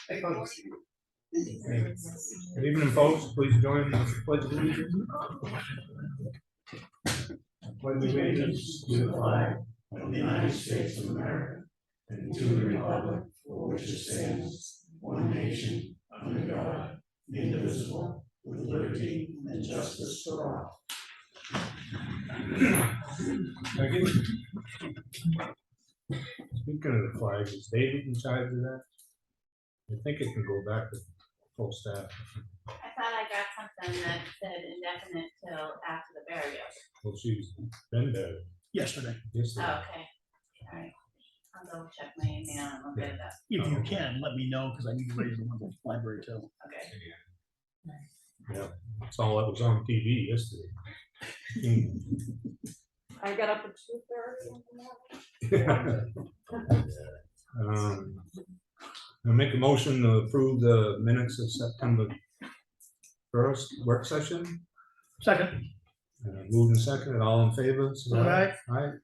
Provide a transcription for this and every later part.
Good evening, folks. Please join us in the pledge of allegiance. Pledge allegiance to the flag of the United States of America and to the republic for which it stands, one nation, under God, indivisible, with liberty and justice for all. Speaking of the flag, is David in charge of that? I think it can go back to full staff. I thought I got something that said indefinite till after the burial. Well, she's been there Yesterday. yesterday. Oh, okay, all right. I'll double check my email and we'll get it up. If you can, let me know, because I need to raise the one at the library too. Okay. Yeah, that's all that was on TV yesterday. I got up at 2:30. I make a motion to approve the minutes of September 1st work session. Second. Moved and seconded, all in favor? Say Aye. Aye.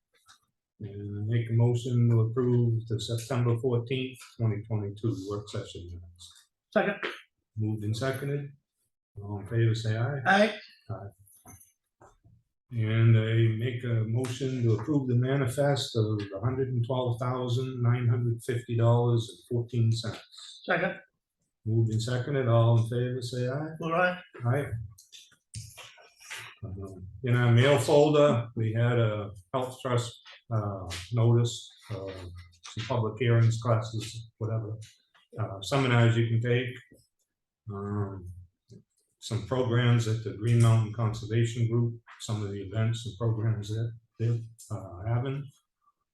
And make a motion to approve the September 14th, 2022 work session minutes. Second. Moved and seconded, all in favor, say aye. Aye. And I make a motion to approve the manifest of $112,950.14. Second. Moved and seconded, all in favor, say aye. All right. Aye. In our mail folder, we had a health trust notice, some public hearings, classes, whatever, seminars you can take. Some programs at the Green Mountain Conservation Group, some of the events and programs that they're having,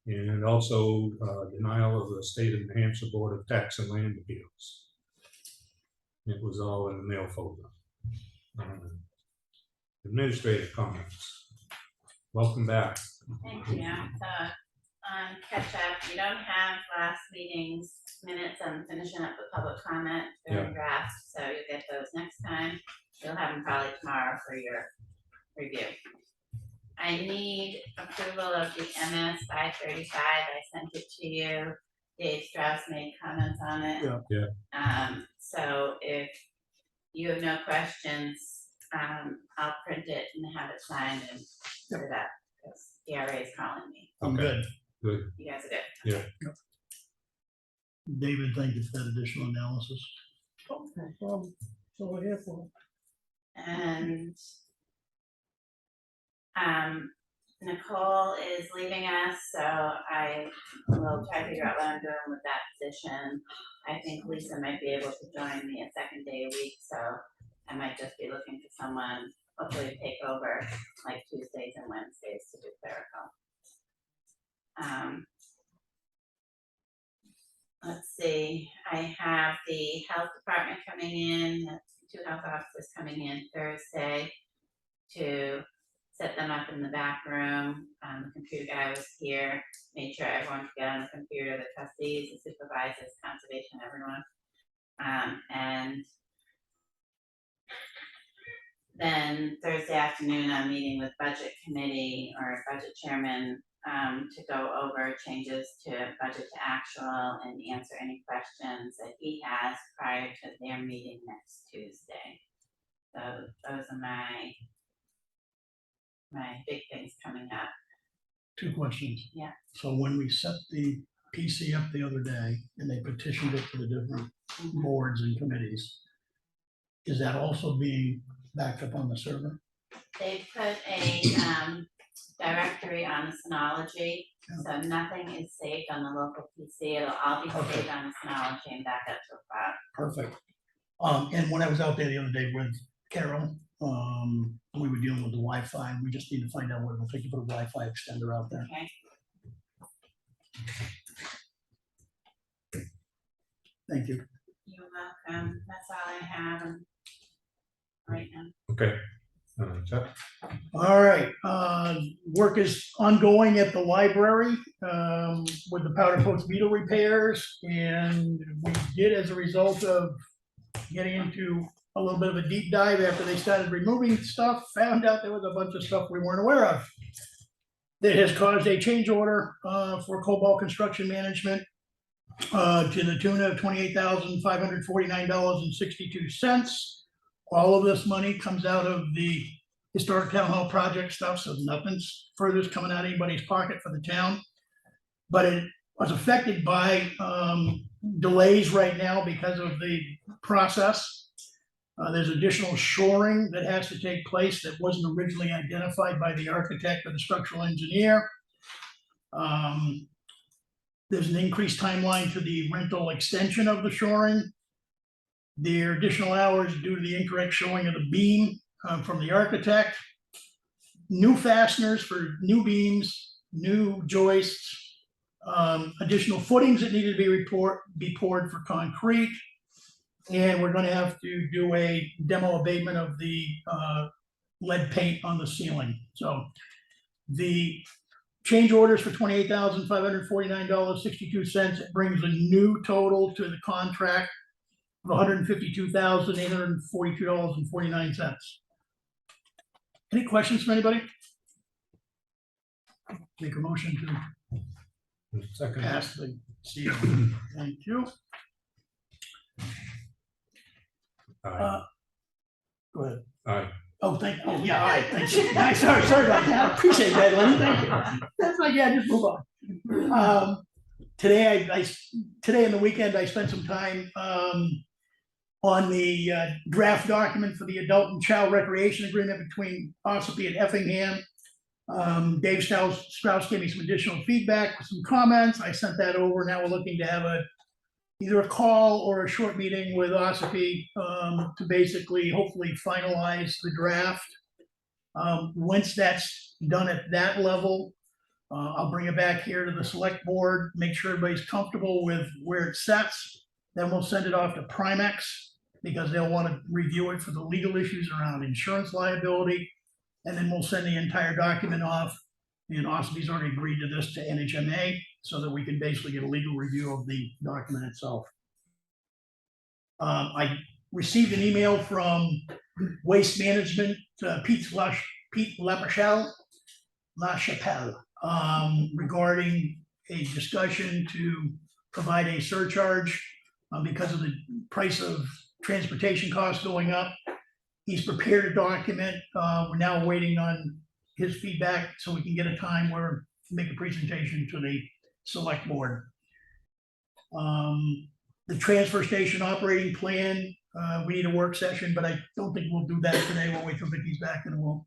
and also denial of the state of New Hampshire Board of Tax and Land Appeals. It was all in the mail folder. Administrative comments. Welcome back. Thank you. So, catch up, you don't have last meeting's minutes. I'm finishing up the public comment, they're in draft, so you'll get those next time. You'll have them probably tomorrow for your review. I need approval of the MS 535. I sent it to you. Dave Strauss made comments on it. Yeah. So if you have no questions, I'll print it and have it signed and put it up, because DRA is calling me. I'm good. Good. You guys are good? Yeah. David, thank you for that additional analysis. Okay, well, so we're here for. And Nicole is leaving us, so I will try to figure out what I'm doing with that position. I think Lisa might be able to join me a second day a week, so I might just be looking for someone, hopefully to take over like Tuesdays and Wednesdays to do clerical. Let's see, I have the health department coming in, 2 health officers coming in Thursday to set them up in the back room. The computer guy was here, made sure everyone could get on the computer, the trustees, the supervisors, conservation, everyone. And then Thursday afternoon, I'm meeting with budget committee or budget chairman to go over changes to budget to actual and answer any questions that he has prior to their meeting next Tuesday. So those are my big things coming up. 2 questions. Yeah. So when we set the PC up the other day and they petitioned it to the different boards and committees, is that also being backed up on the server? They put a directory on the Synology, so nothing is saved on the local PC. It'll all be saved on the Synology and back up to a file. Perfect. And when I was out there the other day with Carol, we were dealing with the Wi-Fi. We just need to find out what it'll take to put a Wi-Fi extender out there. Okay. Thank you. You're welcome. That's all I have right now. Okay. Chuck? All right, work is ongoing at the library with the powder coat beetle repairs, and we did, as a result of getting into a little bit of a deep dive after they started removing stuff, found out there was a bunch of stuff we weren't aware of. That has caused a change order for Cobalt Construction Management to the tune of $28,549.62. All of this money comes out of the historic town hall project stuff, so nothing's further is coming out of anybody's pocket for the town. But it was affected by delays right now because of the process. There's additional shoring that has to take place that wasn't originally identified by the architect or the structural engineer. There's an increased timeline to the rental extension of the shoring. There are additional hours due to the incorrect showing of the beam from the architect. New fasteners for new beams, new joists, additional footings that needed to be poured for concrete. And we're gonna have to do a demo abatement of the lead paint on the ceiling. So the change orders for $28,549.62. It brings a new total to the contract of $152,842.49. Any questions from anybody? Make a motion to Second. pass the seal. Thank you. Aye. Go ahead. Aye. Oh, oh, yeah, all right, thanks. Sorry about that. I appreciate that, Lenny. Thank you. That's like, yeah, just move on. Today, today and the weekend, I spent some time on the draft document for the adult and child recreation agreement between Ossipee and Effingham. Dave Strauss gave me some additional feedback with some comments. I sent that over. Now we're looking to have either a call or a short meeting with Ossipee to basically hopefully finalize the draft. Once that's done at that level, I'll bring it back here to the select board, make sure everybody's comfortable with where it sets. Then we'll send it off to Primex because they'll want to review it for the legal issues around insurance liability. And then we'll send the entire document off. And Ossipee's already agreed to this to NHMA so that we can basically get a legal review of the document itself. I received an email from Waste Management, Pete LaChapelle, regarding a discussion to provide a surcharge because of the price of transportation costs going up. He's prepared a document. We're now waiting on his feedback so we can get a time where make a presentation to the select board. The transfer station operating plan, we need a work session, but I don't think we'll do that today. We'll wait till Vicky's back and we'll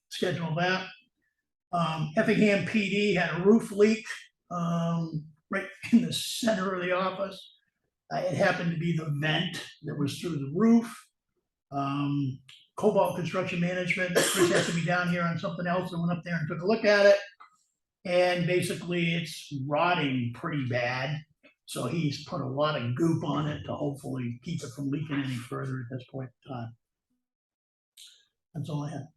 schedule that. Effingham PD had a roof leak right in the center of the office. It happened to be the vent that was through the roof. Cobalt Construction Management, Chris has to be down here on something else. I went up there and took a look at it. And basically it's rotting pretty bad. So he's put a lot of goop on it to hopefully keep it from leaking any further at this point in time. That's all I have.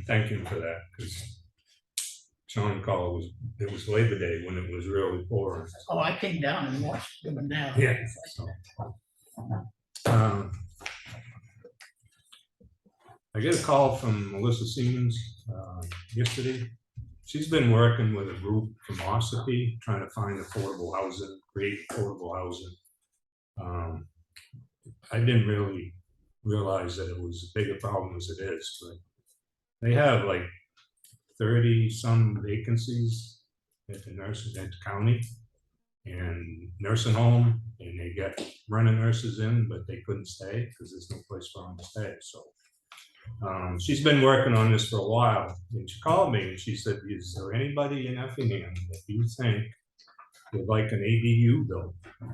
Thank you for that, because Sean called, it was Labor Day when it was really pouring. Oh, I came down and watched them down. Yeah. So, I get a call from Melissa Siemens yesterday. She's been working with a group from Ossipee trying to find affordable housing, create affordable housing. I didn't really realize that it was as big a problem as it is, but they have like 30 some vacancies at the county and nursing home, and they got running nurses in, but they couldn't stay because there's no place for them to stay. So she's been working on this for a while, and she called me and she said, is there anybody in Effingham that you think would like an ADU built? You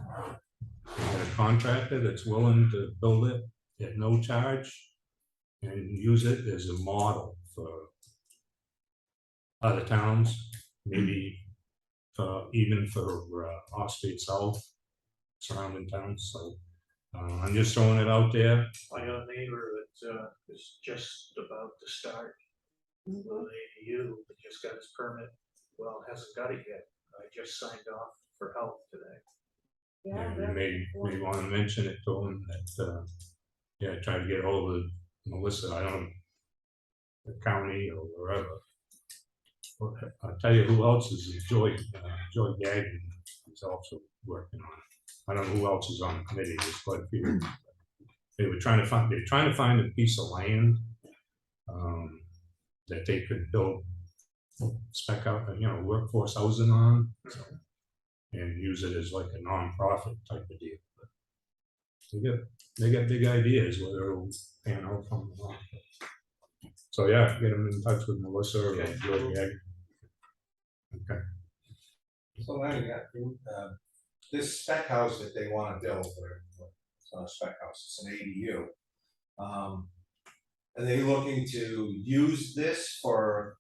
got a contractor that's willing to build it at no charge and use it as a model for other towns, maybe even for Ossipee itself, surrounding towns. So I'm just throwing it out there. I got a neighbor that is just about to start with an ADU, but just got his permit. Well, hasn't got it yet. I just signed off for help today. Yeah, you may want to mention it to him that, yeah, try to get hold of Melissa, I don't know, the county or wherever. Well, I'll tell you who else is Joy Gagnon. is also working on it. I don't know who else is on the committee, there's quite a few. They're trying to find a piece of land that they could build spec out, workforce housing on, so, and use it as like a nonprofit type of deal. But they got big ideas, whether it'll pan out from the. So yeah, get them in touch with Melissa or Okay. Greg. Okay. So Larry, this spec house that they wanna build, or it's not a spec house, it's an ADU. Are they looking to use this for,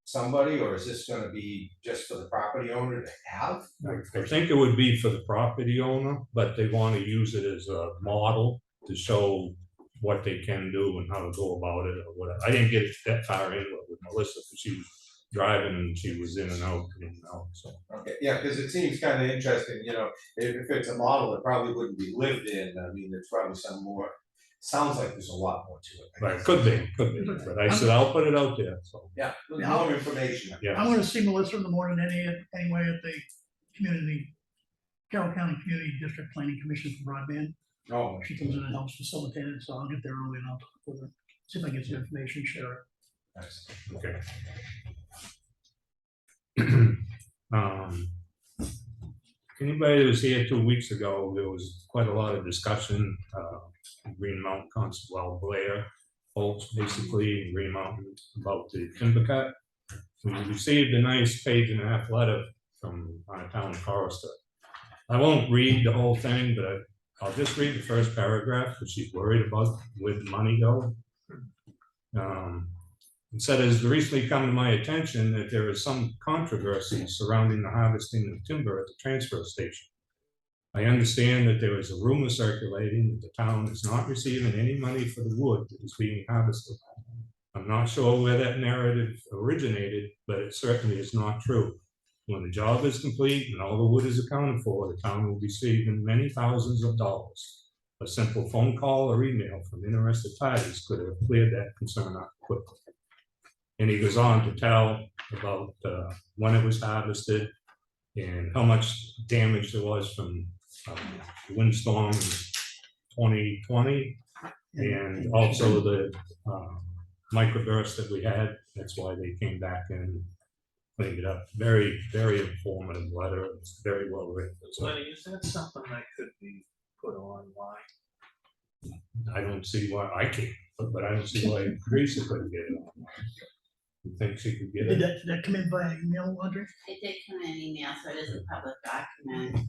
somebody, or is this gonna be just for the property owner to have? I think it would be for the property owner, but they want to use it as a model to show what they can do and how to go about it or whatever. I didn't get that far into it with Melissa because she was driving and she was in and out, so. Okay, yeah, cause it seems kinda interesting, if it's a model, it probably wouldn't be lived in, I mean, there's probably some more, sounds like there's a lot more to it. I Right, guess. could be, but I said, I'll put it out there, so, Yeah, Yeah. more information. yeah. I'm gonna see Melissa in the morning anyway at the Carroll County Community District Planning Commission for broadband. Oh, She comes in and helps facilitate it, so I'll get there early and I'll talk with her, see if I can get some information, share it. nice. Okay. Anybody that was here 2 weeks ago, there was quite a lot of discussion, Green Mountain Constable Blair, folks basically in Green Mountain about the timber cut. We received a nice 1.5-page letter from our town forester. I won't read the whole thing, but I'll just read the first paragraph, because she's worried about where the money go. It said, it has recently come to my attention that there is some controversy surrounding the harvesting of timber at the transfer station. I understand that there is a rumor circulating that the town is not receiving any money for the wood that is being harvested. I'm not sure where that narrative originated, but it certainly is not true. When the job is complete and all the wood is accounted for, the town will be receiving many thousands of dollars. A simple phone call or email from interested parties could have cleared that concern up quickly. And he goes on to tell about when it was harvested and how much damage there was from the windstorm in 2020, and also the microburst that we had. That's why they came back and cleaned it up. Very, very informative letter. It's very well written. So Lenny, is that something that could be put online? I don't see why I can't, but I don't see why Teresa couldn't get it on. You think she could get Did it? that come in by email, Audrey? It did come in an email, so it is a public document,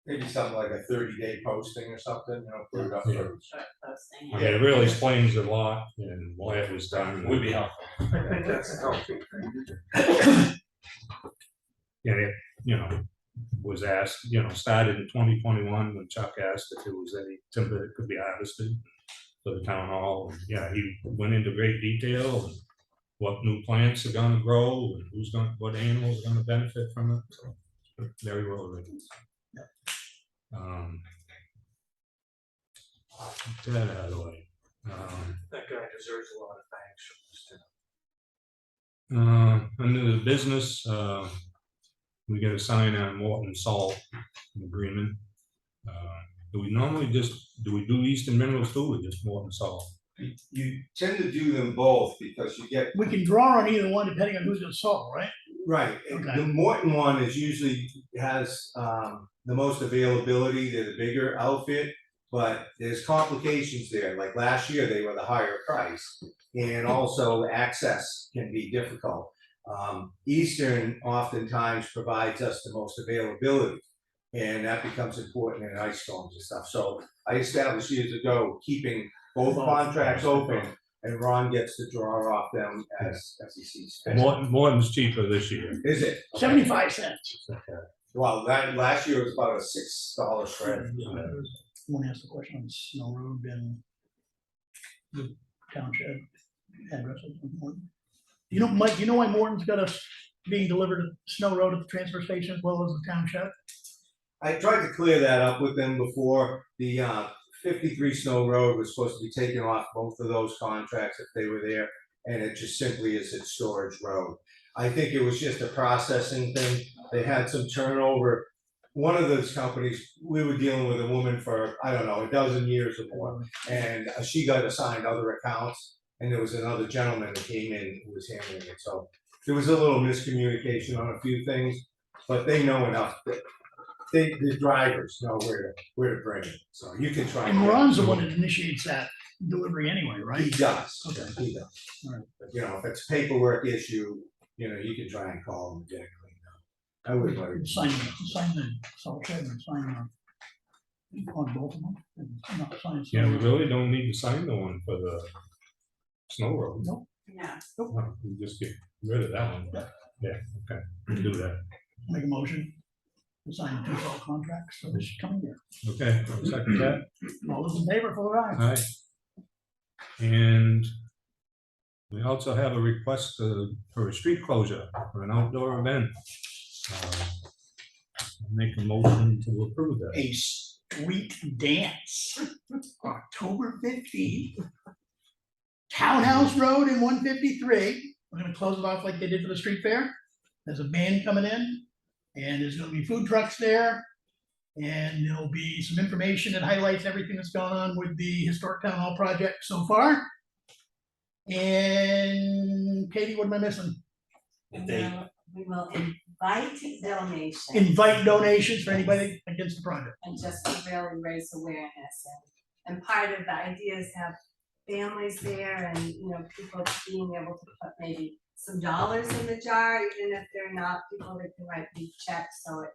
Maybe something like a 30-day posting or something, put it up Yeah. for. short posting. I mean, it really explains a lot and why it was done. Would be helpful. I think that's a healthy thing. And it, was asked, started in 2021 when Chuck asked if there was any timber that could be harvested for the town hall. And yeah, he went into great detail and what new plants are gonna grow and what animals are gonna benefit from it. So very well written. Get that out of the way. That guy deserves a lot of thanks from us too. Under the business, we gotta sign a Morton Salt agreement. Do we normally do we do Eastern Minerals too, or just Morton Salt? You tend to do them both because you get, We can draw on either one depending on who's gonna solve, right? right, Okay. the Morton one is usually has the most availability, they're the bigger outfit, but there's complications there, like last year, they were the higher price, and also access can be difficult. Eastern oftentimes provides us the most availability, and that becomes important in ice storms and stuff, so I established years ago, keeping both contracts open, and Ron gets to draw off them as he sees fit. Morton's cheaper this year. Is it? Okay. 75 cents. Well, that, last year was about a $6 shred. Want to ask the question on Snow Road and the township address of Morton? Mike, you know why Morton's got us being delivered to Snow Road at the transfer station as well as the township? I tried to clear that up with them before. The 53 Snow Road was supposed to be taken off both of those contracts if they were there, and it just simply is its storage road. I think it was just a processing thing. they had some turnover. One of those companies, we were dealing with a woman for, I don't know, a dozen years or more, and she got assigned other accounts, and there was another gentleman that came in who was handling it, so there was a little miscommunication on a few things, but they know enough, the drivers know where to bring it, so you can try. And Ron's the one that initiates that delivery anyway, He right? does, Okay. he does. Alright. But, you know, if it's a paperwork issue, you know, you can try and call them and get it cleaned up. I would like. Sign the salt shed and sign on both of them. And not sign Yeah, we some- really don't need to sign the one for the snow road. No, No, No, we just get rid of that one. Yeah, okay, we'll do that. make a motion to sign two salt contracts for this coming year. Okay, I'll second that. All those in favor, vote aye. Aye. And we also have a request for a street closure for an outdoor event. Make a motion to approve that. A street dance, October 15th. Townhouse Road in 153. We're gonna close it off like they did for the street fair. There's a band coming in, and there's gonna be food trucks there. And there'll be some information that highlights everything that's gone on with the Historic Town Hall project so far. And Katie, what am I missing? We will invite donations. Invite donations for anybody against the project. And just to really raise awareness and part of the idea is to have families there and, you know, people being able to put maybe some dollars in the jar, even if they're not people that can write big checks, so it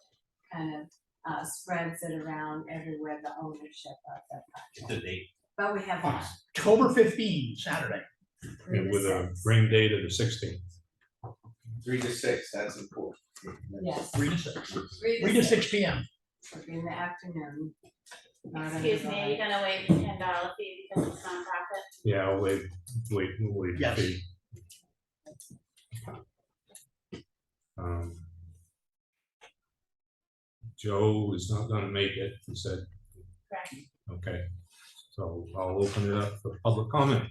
kind of spreads it around everywhere, the ownership of that project. But we have that. October 15, Saturday. And with a rain date of the 16th. 3 to 6, that's important. Yes. 3 to 6. 3 3 to 6 p.m. It'll be in the afternoon. not in excuse the me, morning. you're gonna waive the $10 fee because it's nonprofit? Yeah, I'll wait. The Yes. fee. Joe is not gonna make it, he said. Correct. Okay, so I'll open it up for public comment.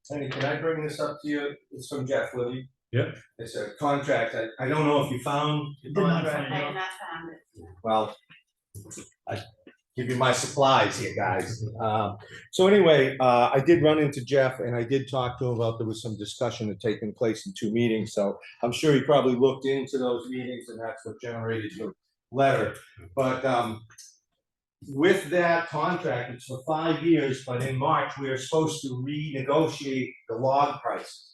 Tony, can I bring this up to you? It's from Jeff Libby. Yep. It's a contract. I don't know if you found the Did not contract. find I have not found it. Well, I give you my supplies here, guys. So anyway, I did run into Jeff and I did talk to him about there was some discussion that taken place in 2 meetings. So I'm sure he probably looked into those meetings and that's what generated your letter. But with that contract, it's for 5 years, but in March, we are supposed to renegotiate the log prices.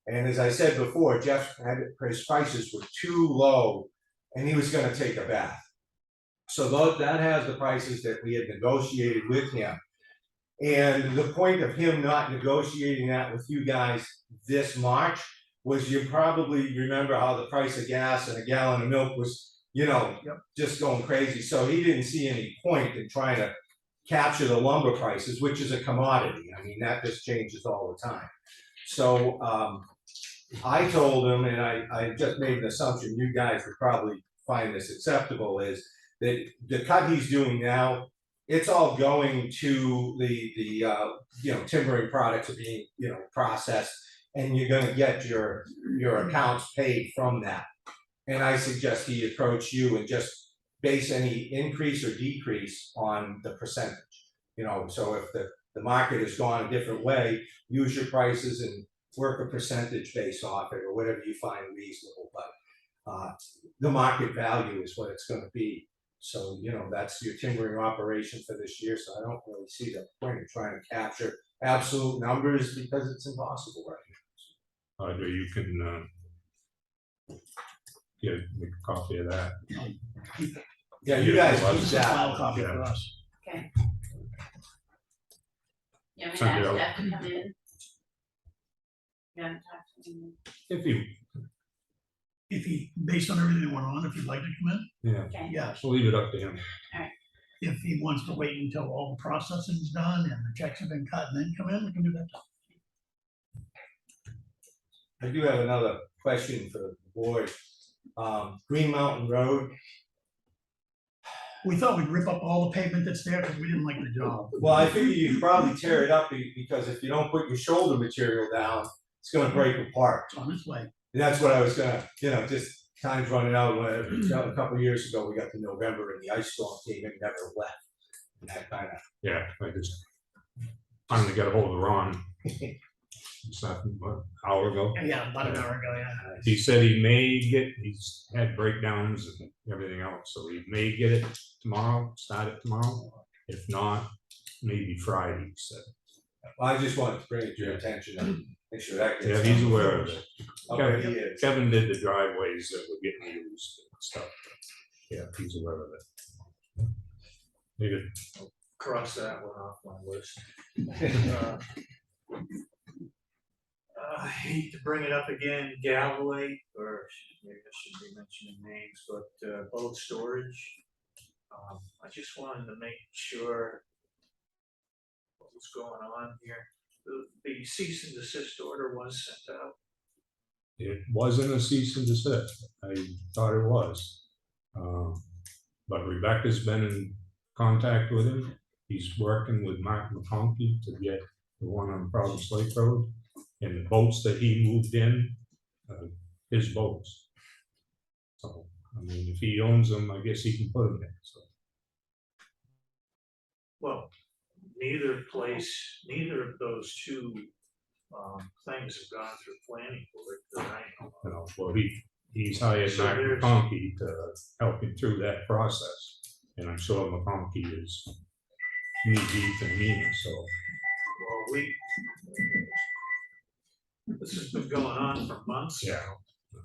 And as I said before, Jeff had, his prices were too low and he was gonna take a bath. So that has the prices that we had negotiated with him. And the point of him not negotiating that with you guys this March was you probably remember how the price of gas and a gallon of milk was, you know, just going crazy. So he didn't see any point in trying to capture the lumber prices, which is a commodity. I mean, that just changes all the time. So I told him, and I just made an assumption you guys would probably find this acceptable, is that the cut he's doing now, it's all going to the you know, timbering products are being, you know, processed, and you're gonna get your accounts paid from that. And I suggest he approach you and just base any increase or decrease on the percentage. You know, so if the market has gone a different way, use your prices and work a percentage based off it or whatever you find reasonable. But the market value is what it's gonna be. So, you know, that's your timbering operation for this year, so I don't really see the point of trying to capture absolute numbers because it's impossible right now. Audrey, you can make a copy of that. Yeah, you guys Well, keep This is a file that. copy Yeah. for us. Okay. You want me to Send it ask out. Jeff to come in? You haven't talked to him? If you, If he, based on everything that went on, if you'd like to come in, yeah, Okay. yes. we'll leave it up to him. If he wants to wait until all the processing's done and the checks have been cut and then come in, we can do that. I do have another question for the board. Green Mountain Road, We thought we'd rip up all the pavement that's there because we didn't like the job. well, I figure you'd probably tear it up because if you don't put your shoulder material down, it's gonna break apart. It's on its way. And that's what I was gonna, you know, just time's running out. A couple of years ago, we got to November and the ice storm came and never left. And that kind of, Yeah, I just finally got a hold of Ron. It's not, what, an hour ago. Yeah, about an hour ago, yeah. He said he's had breakdowns and everything else, so he may get it tomorrow, start it tomorrow. If not, maybe Friday, he said. I just wanted to bring it to your attention and make sure that Yeah, gets. he's done. aware of it. Okay, he is. Kevin did the driveways that were getting used and stuff. Yeah, he's aware of it. Maybe, Cross that one off my list. I hate to bring it up again, Galloway, or maybe I shouldn't be mentioning names, but boat storage. I just wanted to make sure what was going on here. The cease and desist order was sent out. it wasn't a cease and desist. I thought it was. But Rebecca's been in contact with him. He's working with Mark McConkey to get the one on Providence Lake Road. And the boats that he moved in, his boats. So, I mean, if he owns them, I guess he can put them in, so. Well, neither of those two things have gone through planning board that I know of. You know, well, he's hired So Mark there's- McConkey to help him through that process. And I'm sure McConkey is knee deep in Nina, so. Well, this has been going on for months Yeah.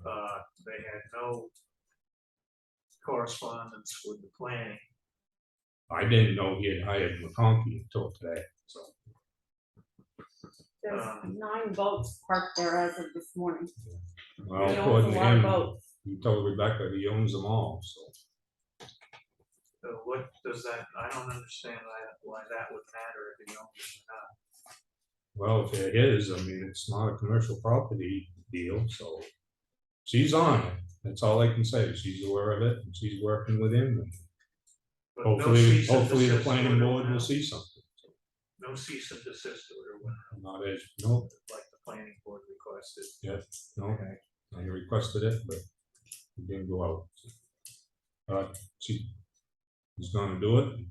now. They had no correspondence with the planning. I didn't know he had hired McConkey until today, so. There's 9 boats parked there as of this morning. Well, He owns according a to lot of him, boats. he told Rebecca he owns them all, so. So what does that, I don't understand why that would matter if he owns it or not. Well, if it is, I mean, it's not a commercial property deal, so. She's on it, that's all I can say, she's aware of it, and she's working with him, and But no hopefully, cease and hopefully the desist planning order board went will out. see something. No cease and desist order went out, Not as, no, like the planning board requested. no, Okay. I requested it, but it didn't go out. She's gonna do it, and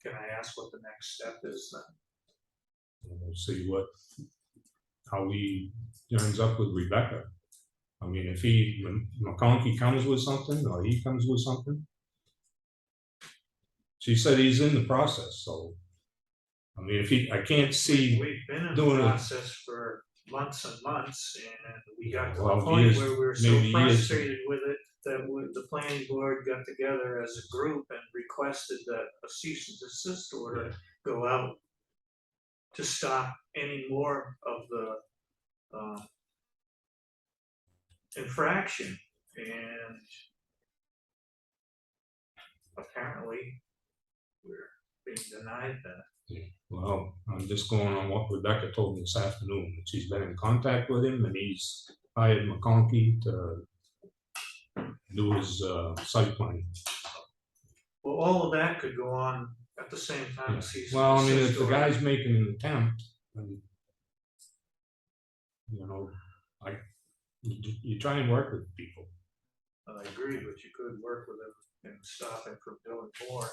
Can I ask what the next step is then? we'll see how he turns up with Rebecca. I mean, if when McConkey comes with something, or he comes with something. She said he's in the process, so. I mean, I can't see, We've been in doing the it. process for months and months, and we got to the Well, he point is- where we were so maybe he is- frustrated with it that the planning board got together as a group and requested that a cease and desist order go out to stop any more of the infraction, and apparently we're being denied that. well, I'm just going on what Rebecca told me this afternoon, that she's been in contact with him, and he's hired McConkey to do his site plan. Well, all of that could go on at the same time as cease and Well, I mean, desist if the order. guy's making an attempt, then, you know, you try and work with people. I agree, but you could work with him and stop him from doing more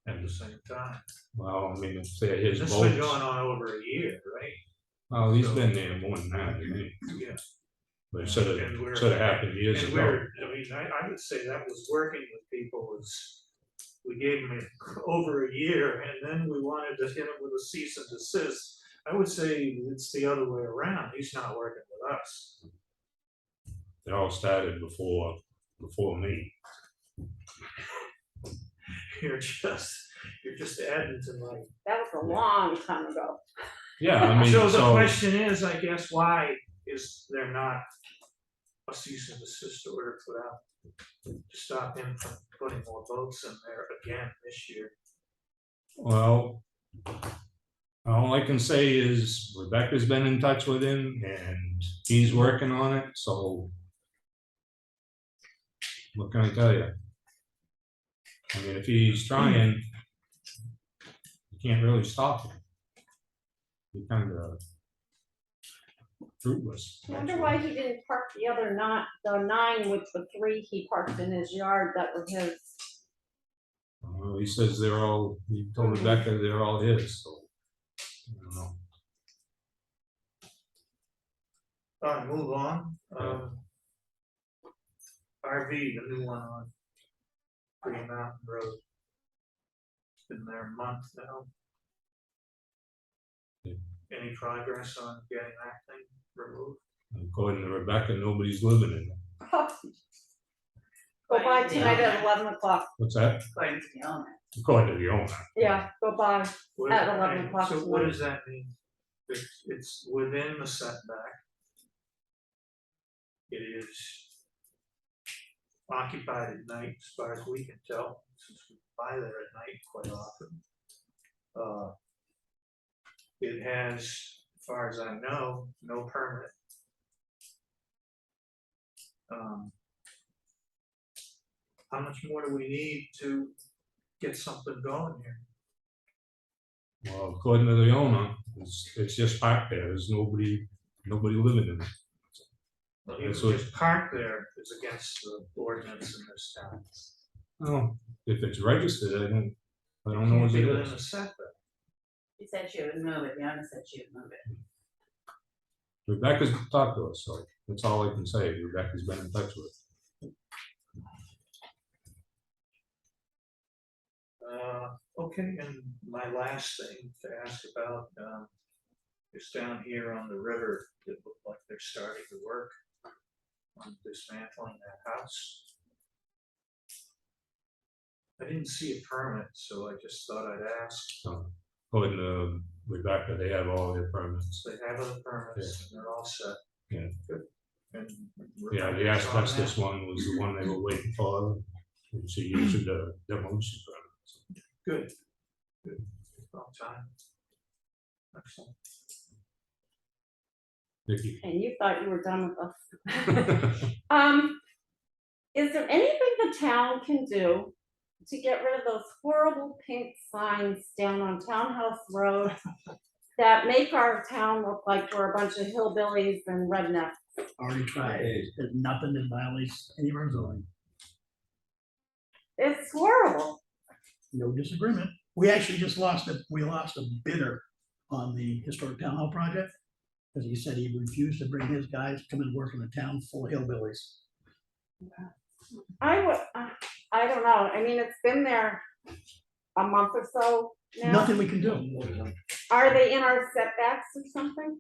at the same time. Well, I mean, if they're his This has been boats, going on over a year, right? well, he's been there more than that, hasn't he? Yeah. But it And we're- should have happened years And ago. I would say that was working with people was, we gave him over a year and then we wanted to hit him with a cease and desist. I would say it's the other way around. He's not working with us. It all started before me. You're just adding to my. That was a long time ago. Yeah, I mean, So the question is, I guess, why is there not a cease and desist order put out to stop him from putting more boats in there again this year? well, all I can say is Rebecca's been in touch with him and he's working on it, so what can I tell you? I mean, if he's trying, you can't really stop him. You kind of, fruitless. I wonder why he didn't park the other the 9 with the 3 he parked in his yard that were his. He says he told Rebecca they're all his, so. I don't know. All right, move on. Yeah. RV, the new one on Green Mountain Road. It's been there a month now. Yeah. Any progress on getting that thing removed? According to Rebecca, nobody's living in it. Go by tonight at 11 o'clock. What's that? According to the owner. According to the owner. Yeah, go by. What- At 11 o'clock So what tonight. does that mean? It's within the setback. It is occupied at night, as far as we can tell, since we buy there at night quite often. It has, as far as I know, no permit. How much more do we need to get something going here? Well, according to the owner, it's just parked there. There's nobody living in it. Well, even That's what- just park there is against the ordinance in this town. Oh, if it's registered, I don't know Can't what be it within the is. setback. She said she would move it, the owner said she would move it. Rebecca's talked to us, so that's all I can say. Rebecca's been in touch with. Okay, and my last thing to ask about, is down here on the river, it looked like they're starting to work on dismantling that house. I didn't see a permit, so I just thought I'd ask. According to Rebecca, they have all their permits. They have other permits, and they're all set. Yeah. Good. And Yeah, the Rebecca's on asbestos that? one was the one they were waiting for. And she issued a demolition permit. Good. Good. About time. Excellent. Vicky. And you thought you were done with us. Is there anything the town can do to get rid of those horrible pink signs down on Townhouse Road that make our town look like we're a bunch of hillbillies and rednecks? Already tried. There's nothing that violates any of our zoning. It's horrible. No disagreement. We actually just lost a bidder on the historic town hall project. Because he said he refused to bring his guys to come and work in a town full of hillbillies. I don't know. I mean, it's been there a month or so now. Nothing we can do. Are they in our setbacks or something?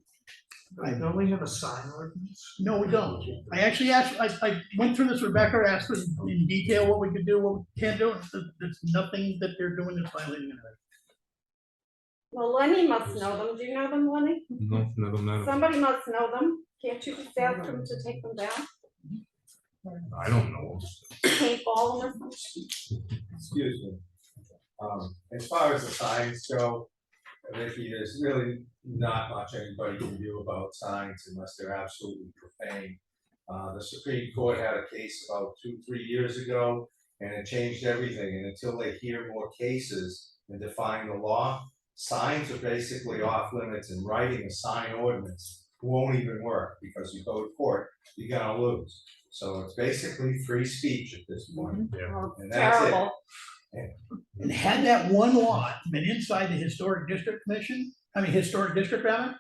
Don't we have a sign ordinance? No, we don't. I actually asked, I went through this, Rebecca, asked us in detail what we could do, what we can't do. There's nothing that they're doing that's violating anything. Well, Lenny must know them. Do you know them, Lenny? No, no. Somebody must know them. Can't you just ask them to take them down? I don't know. Paintball them or something? Excuse me. As far as the signs go, Vicky, there's really not much anybody can do about signs unless they're absolutely profane. The Supreme Court had a case about 2-3 years ago, and it changed everything, and until they hear more cases and define the law, signs are basically off limits, and writing a sign ordinance won't even work, because you go to court, you're gonna lose. So it's basically free speech at this point, Yeah. Oh, and that's it. terrible. And had that one lot been inside the historic district historic district rather,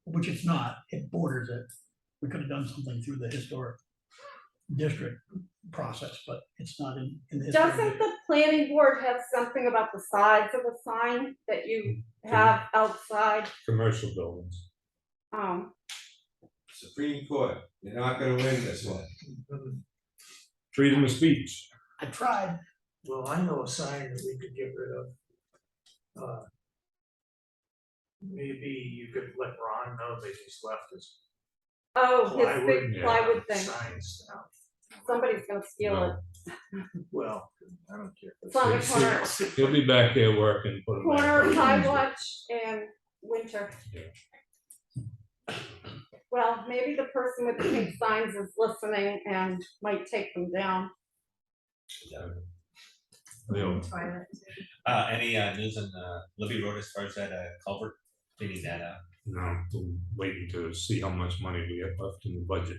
which it's not, it borders it. We could have done something through the historic district process, but it's not in the historic Doesn't district. the planning board have something about the size of a sign that you have outside? Commercial buildings. Supreme Court, you're not gonna win this one. Freedom of speech. I tried. Well, I know a sign that we could get rid of. Maybe you could let Ron know that he's left his Oh, his plywood, big plywood thing. signs down. Somebody's gonna steal it. Well, I don't care. It's on the corner. He'll be back there working. put 'em back Corner of where High he's at. Watch and Winter. Well, maybe the person with the pink signs is listening and might take them down. You know, Toilet. Any news on Libby Road as far as that culvert figure that out. No, I'm waiting to see how much money we have left in the budget.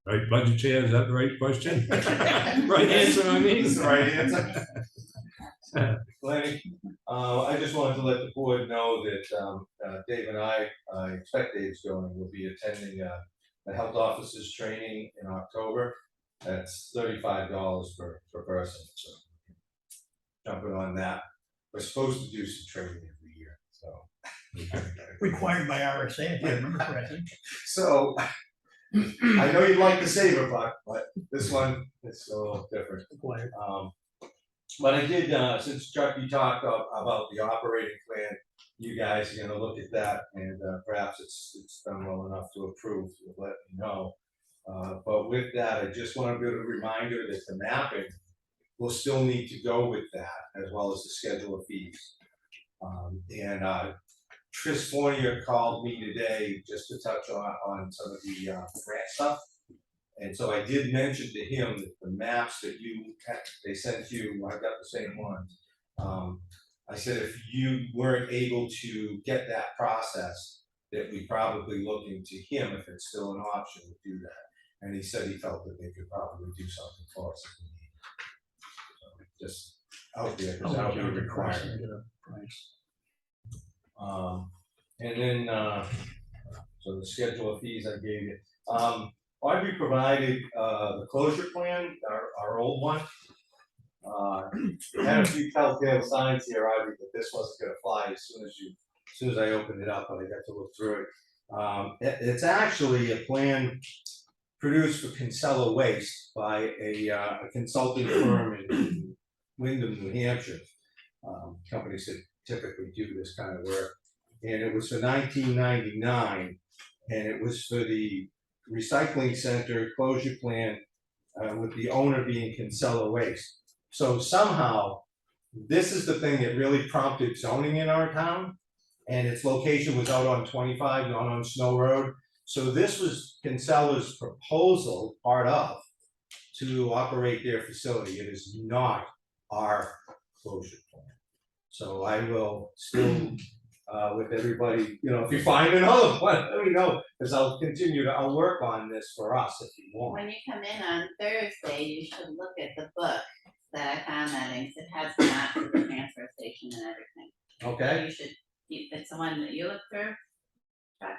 Right, budget chair, is that the right question? Right answer, I mean? That's the right answer. Lenny, I just wanted to let the board know that, Dave and I expect Dave's going, will be attending, the health officers training in October. That's $35 per person, so jumping on that. We're supposed to do some training every year, so. Required by RSA, if I remember correctly. So, I know you'd like to save a buck, but this one is a little different. Required. But I did, since Chuck, you talked about the operating plan, you guys are gonna look at that, and perhaps it's done well enough to approve, so let me know. But with that, I just want to be a reminder that the mapping will still need to go with that, as well as the schedule of fees. And Tris Fournier called me today just to touch on some of the grant stuff. And so I did mention to him that the maps that they sent you, I got the same ones. I said, if you weren't able to get that process, that we probably look into him if it's still an option to do that. And he said he felt that they could probably do something for us if we need. So just out there, because that'll be a requirement. And then, so the schedule of fees I gave you. Audrey provided the closure plan, our old one. Had a few telltale signs here, Audrey, that this wasn't gonna fly as soon as I opened it up, but I got to look through it. It's actually a plan produced for Kinsella Waste by a consulting firm in Wyndham, New Hampshire. Companies that typically do this kind of work. And it was for 1999, and it was for the recycling center closure plan with the owner being Kinsella Waste. So somehow, this is the thing that really prompted zoning in our town, and its location was out on 25, not on Snow Road. So this was Kinsella's proposal, part of, to operate their facility. It is not our closure plan. So I will still, with everybody, if you find another one, let me know, because I'll work on this for us if you want. When you come in on Thursday, you should look at the book that I found that it has maps of the transfer station and everything. Okay? You should, it's the one that you look through. Chuck?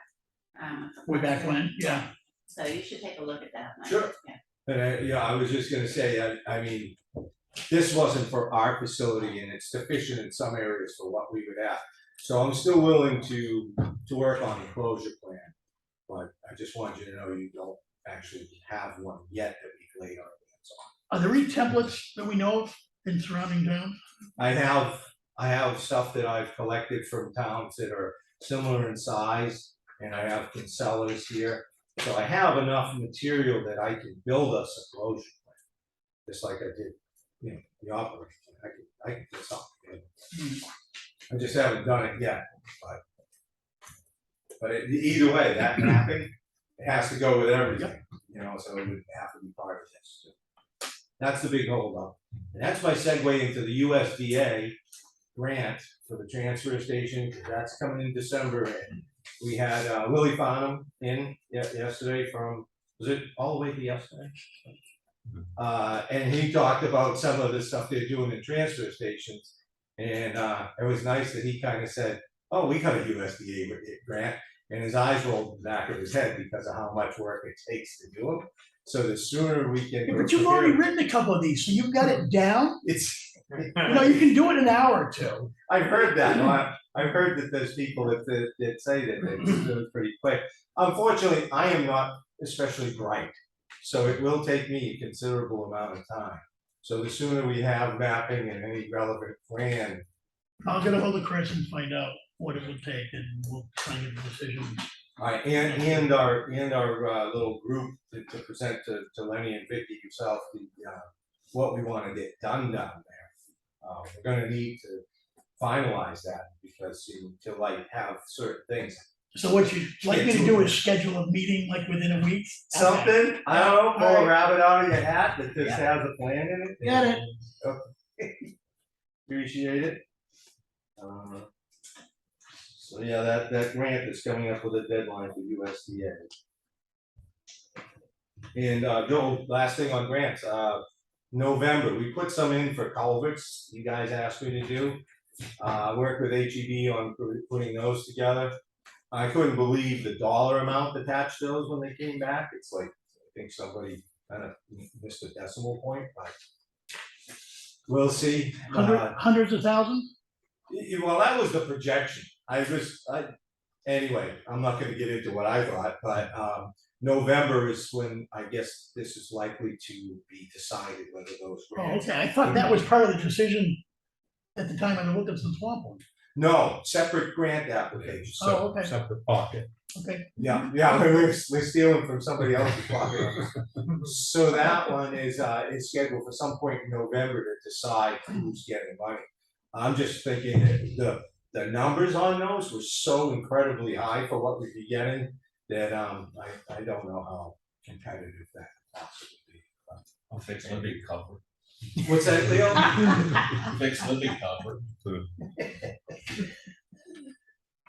Way back when, yeah. So you should take a look at that. Mike. Sure. Yeah. And I was just gonna say, I mean, this wasn't for our facility, and it's deficient in some areas for what we would have. So I'm still willing to work on the closure plan, but I just want you to know you don't actually have one yet that we've laid our hands on. Are there any templates that we know of in surrounding towns? I have stuff that I've collected from towns that are similar in size, and I have Kinsella's here. So I have enough material that I can build us a closure plan, just like I did, the operation. I can do something. I just haven't done it yet, but either way, that mapping, it has to go with everything, so it would have to be part of this. That's the big holdup. And that's my segue into the USDA grant for the transfer station, because that's coming in December. And we had Willie Farnham in yesterday was it all the way to yesterday? And he talked about some of the stuff they're doing in transfer stations. And it was nice that he kind of said, oh, we got a USDA grant. And his eyes rolled in the back of his head because of how much work it takes to do them. So the sooner we can. Yeah, but you've already written a couple of these, so you've got it down. It's. You can do it in an hour or two. I've heard that. I've heard that there's people that say that it's pretty quick. Unfortunately, I am not especially bright, so it will take me a considerable amount of time. So the sooner we have mapping and any relevant plan. I'll get a hold of Chris and find out what it would take, and we'll try and get a decision. All right, and our little group to present to Lenny and Vicky yourself what we want to get done down there. We're going to need to finalize that because to have certain things. So what you'd like me to do is schedule a meeting like within a week? Something, Okay. I don't know, pull All a right. rabbit out of your hat that just has a plan in it. Got it. Okay. Appreciate it. So yeah, that grant is coming up with a deadline for USDA. And Joe, last thing on grants, November, we put some in for culverts, you guys asked me to do. Worked with HEB on putting those together. I couldn't believe the dollar amount attached to those when they came back, it's like, I think somebody kind of missed a decimal point, but we'll see. Hundreds of thousands? Well, that was the projection. Anyway, I'm not gonna get into what I thought, but November is when I guess this is likely to be decided whether those Oh, grants. okay, I thought that was part of the decision at the time I looked at some swamp one. No, separate grant applications. So, Oh, okay, Separate pocket. okay. yeah, we're stealing from somebody else's pocket. So that one is scheduled for some point in November to decide who's getting money. I'm just thinking that the numbers on those were so incredibly high for what we'd be getting that I don't know how competitive that could possibly be. I'll fix living cover. What's that, Leo? Fix living cover.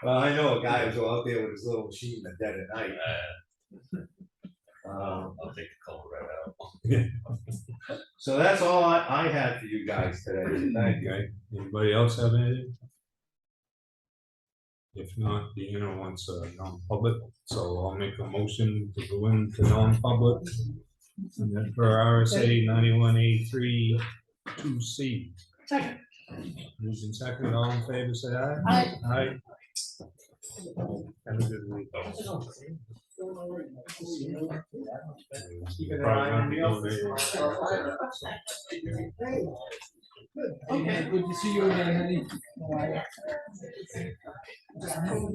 Well, I know a guy who's out there with his little machine at dead at night. I'll take the cover right out. So that's all I had for you guys today. Thank you. Okay, anybody else have anything? If not, Deanna wants a non-public, so I'll make a motion to go into non-public. And then for RSA 91A3 2C. Second. Moved in second, all in favor, say aye. Aye. Aye. Have a good week. Keep an eye on me. Okay, good to see you again, honey.